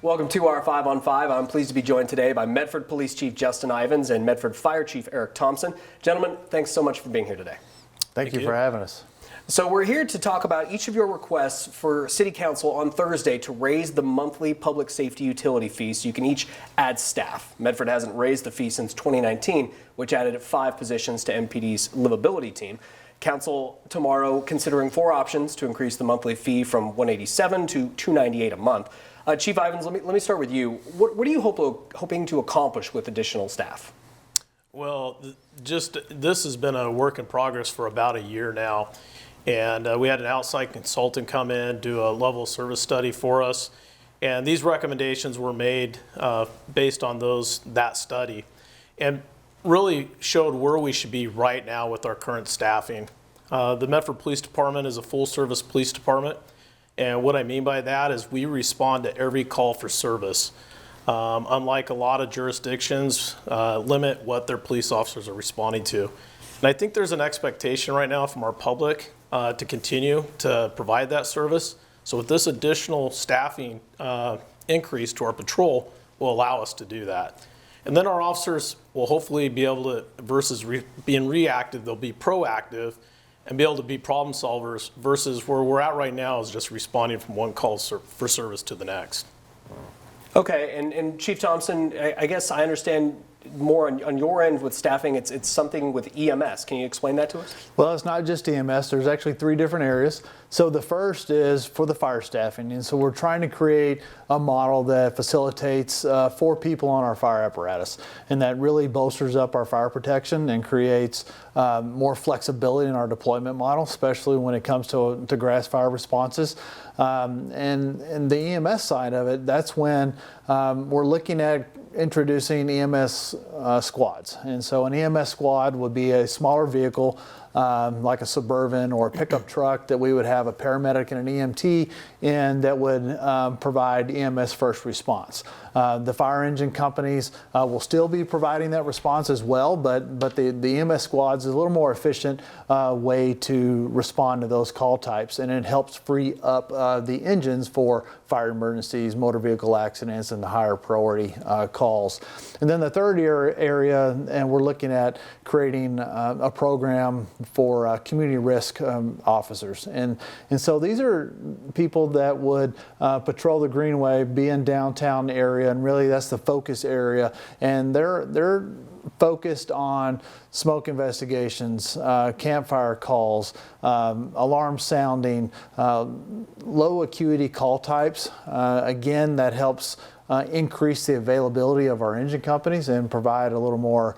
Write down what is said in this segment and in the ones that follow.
Welcome to our 5 on 5. I'm pleased to be joined today by Medford Police Chief Justin Ivens and Medford Fire Chief Eric Thompson. Gentlemen, thanks so much for being here today. Thank you for having us. So we're here to talk about each of your requests for City Council on Thursday to raise the monthly public safety utility fee so you can each add staff. Medford hasn't raised the fee since 2019, which added 5 positions to MPD's livability team. Council tomorrow considering 4 options to increase the monthly fee from $187 to $298 a month. Chief Ivens, let me start with you. What are you hoping to accomplish with additional staff? Well, this has been a work in progress for about a year now. And we had an outside consultant come in, do a level of service study for us. And these recommendations were made based on that study and really showed where we should be right now with our current staffing. The Medford Police Department is a full service police department. And what I mean by that is we respond to every call for service. Unlike a lot of jurisdictions, limit what their police officers are responding to. And I think there's an expectation right now from our public to continue to provide that service. So with this additional staffing increase to our patrol will allow us to do that. And then our officers will hopefully be able to, versus being reactive, they'll be proactive and be able to be problem solvers versus where we're at right now is just responding from one call for service to the next. Okay, and Chief Thompson, I guess I understand more on your end with staffing, it's something with EMS. Can you explain that to us? Well, it's not just EMS. There's actually 3 different areas. So the first is for the fire staffing. And so we're trying to create a model that facilitates 4 people on our fire apparatus. And that really bolsters up our fire protection and creates more flexibility in our deployment model, especially when it comes to grass fire responses. And the EMS side of it, that's when we're looking at introducing EMS squads. And so an EMS squad would be a smaller vehicle like a Suburban or a pickup truck that we would have a paramedic and an EMT in that would provide EMS first response. The fire engine companies will still be providing that response as well, but the EMS squads is a little more efficient way to respond to those call types, and it helps free up the engines for fire emergencies, motor vehicle accidents, and the higher priority calls. And then the third area, and we're looking at creating a program for community risk officers. And so these are people that would patrol the Greenway, be in downtown area, and really that's the focus area. And they're focused on smoke investigations, campfire calls, alarm sounding, low acuity call types. Again, that helps increase the availability of our engine companies and provide a little more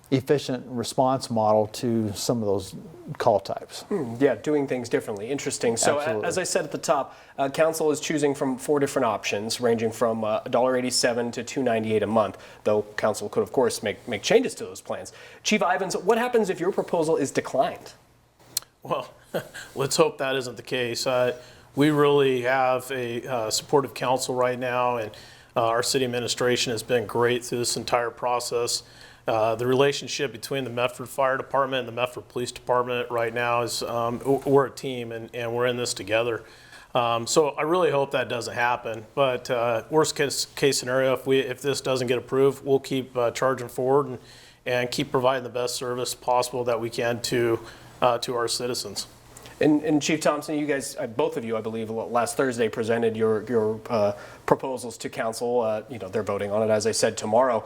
efficient response model to some of those call types. Yeah, doing things differently. Interesting. So as I said at the top, Council is choosing from 4 different options ranging from $1.87 to $298 a month, though Council could of course make changes to those plans. Chief Ivens, what happens if your proposal is declined? Well, let's hope that isn't the case. We really have a supportive council right now, and our city administration has been great through this entire process. The relationship between the Medford Fire Department and the Medford Police Department right now is we're a team and we're in this together. So I really hope that doesn't happen. But worst case scenario, if this doesn't get approved, we'll keep charging forward and keep providing the best service possible that we can to our citizens. And Chief Thompson, you guys, both of you, I believe, last Thursday presented your proposals to Council. They're voting on it, as I said, tomorrow.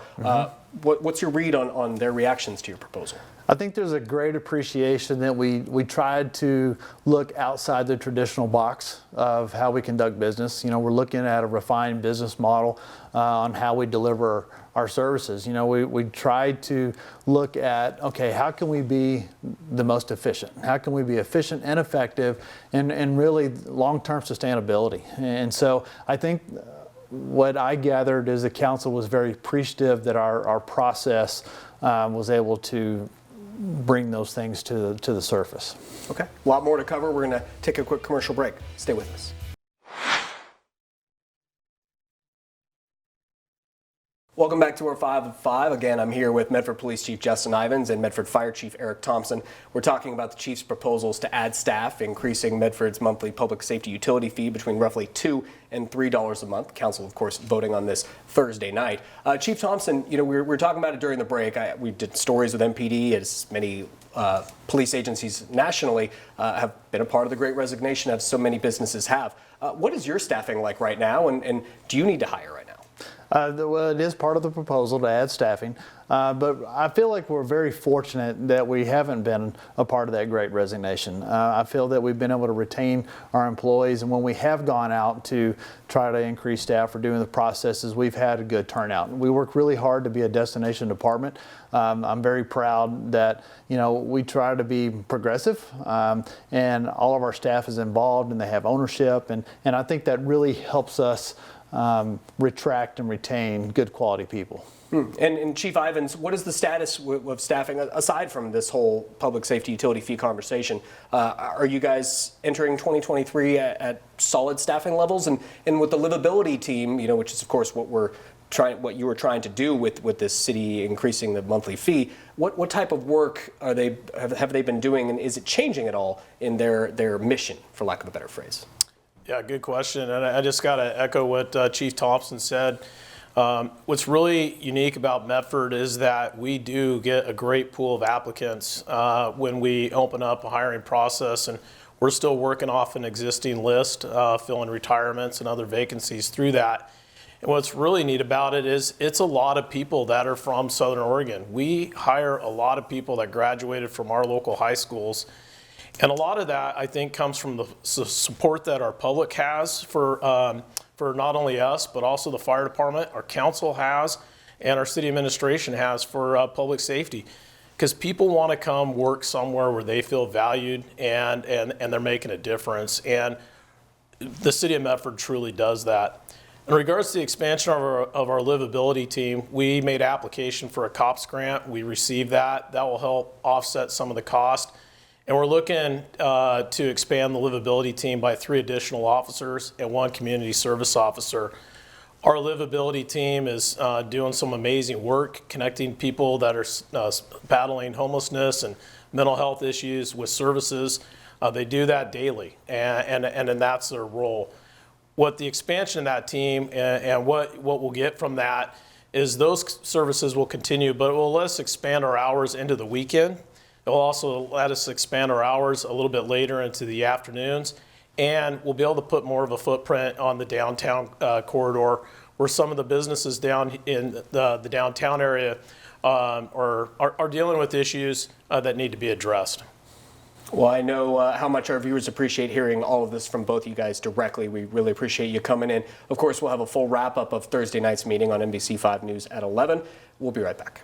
What's your read on their reactions to your proposal? I think there's a great appreciation that we tried to look outside the traditional box of how we conduct business. We're looking at a refined business model on how we deliver our services. We tried to look at, okay, how can we be the most efficient? How can we be efficient and effective and really long-term sustainability? And so I think what I gathered is the council was very appreciative that our process was able to bring those things to the surface. Okay, a lot more to cover. We're going to take a quick commercial break. Stay with us. Welcome back to our 5 of 5. Again, I'm here with Medford Police Chief Justin Ivens and Medford Fire Chief Eric Thompson. We're talking about the Chief's proposals to add staff, increasing Medford's monthly public safety utility fee between roughly $2 and $3 a month. Council, of course, voting on this Thursday night. Chief Thompson, we were talking about it during the break. We did stories with MPD, as many police agencies nationally have been a part of the Great Resignation, as so many businesses have. What is your staffing like right now, and do you need to hire right now? Well, it is part of the proposal to add staffing, but I feel like we're very fortunate that we haven't been a part of that Great Resignation. I feel that we've been able to retain our employees, and when we have gone out to try to increase staff or doing the processes, we've had a good turnout. We work really hard to be a destination department. I'm very proud that we try to be progressive, and all of our staff is involved and they have ownership, and I think that really helps us retract and retain good quality people. And Chief Ivens, what is the status of staffing aside from this whole public safety utility fee conversation? Are you guys entering 2023 at solid staffing levels? And with the livability team, which is of course what you were trying to do with this city increasing the monthly fee, what type of work have they been doing, and is it changing at all in their mission, for lack of a better phrase? Yeah, good question. And I just got to echo what Chief Thompson said. What's really unique about Medford is that we do get a great pool of applicants when we open up a hiring process, and we're still working off an existing list, filling retirements and other vacancies through that. And what's really neat about it is it's a lot of people that are from Southern Oregon. We hire a lot of people that graduated from our local high schools. And a lot of that, I think, comes from the support that our public has for not only us, but also the fire department, our council has, and our city administration has for public safety. Because people want to come work somewhere where they feel valued and they're making a difference. And the city of Medford truly does that. In regards to the expansion of our livability team, we made application for a COPS grant. We received that. That will help offset some of the cost. And we're looking to expand the livability team by 3 additional officers and 1 community service officer. Our livability team is doing some amazing work, connecting people that are battling homelessness and mental health issues with services. They do that daily, and that's their role. What the expansion of that team and what we'll get from that is those services will continue, but it will let us expand our hours into the weekend. It will also let us expand our hours a little bit later into the afternoons, and we'll be able to put more of a footprint on the downtown corridor, where some of the businesses down in the downtown area are dealing with issues that need to be addressed. Well, I know how much our viewers appreciate hearing all of this from both you guys directly. We really appreciate you coming in. Of course, we'll have a full wrap-up of Thursday night's meeting on NBC5 News at 11. We'll be right back.